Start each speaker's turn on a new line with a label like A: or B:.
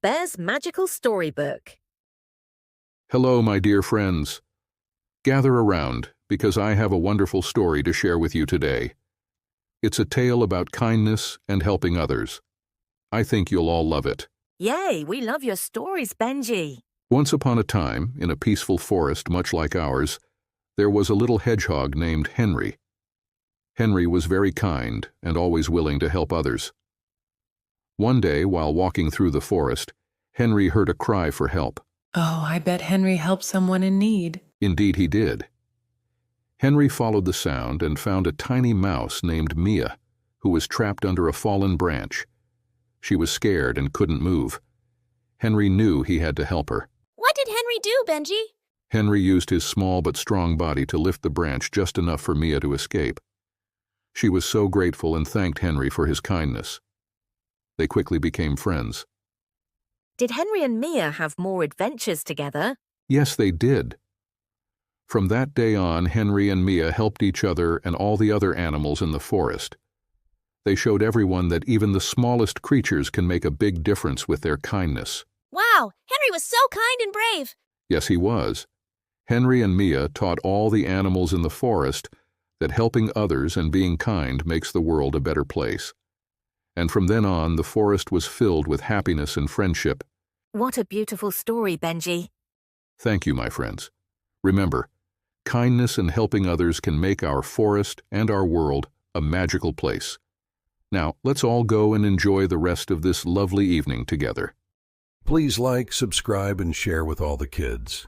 A: Bear's Magical Storybook.
B: Hello, my dear friends. Gather around, because I have a wonderful story to share with you today. It's a tale about kindness and helping others. I think you'll all love it.
A: Yay, we love your stories, Benji.
B: Once upon a time, in a peaceful forest much like ours, there was a little hedgehog named Henry. Henry was very kind and always willing to help others. One day, while walking through the forest, Henry heard a cry for help.
C: Oh, I bet Henry helped someone in need.
B: Indeed he did. Henry followed the sound and found a tiny mouse named Mia, who was trapped under a fallen branch. She was scared and couldn't move. Henry knew he had to help her.
D: What did Henry do, Benji?
B: Henry used his small but strong body to lift the branch just enough for Mia to escape. She was so grateful and thanked Henry for his kindness. They quickly became friends.
A: Did Henry and Mia have more adventures together?
B: Yes, they did. From that day on, Henry and Mia helped each other and all the other animals in the forest. They showed everyone that even the smallest creatures can make a big difference with their kindness.
D: Wow, Henry was so kind and brave.
B: Yes, he was. Henry and Mia taught all the animals in the forest that helping others and being kind makes the world a better place. And from then on, the forest was filled with happiness and friendship.
A: What a beautiful story, Benji.
B: Thank you, my friends. Remember, kindness and helping others can make our forest and our world a magical place. Now, let's all go and enjoy the rest of this lovely evening together.
E: Please like, subscribe, and share with all the kids.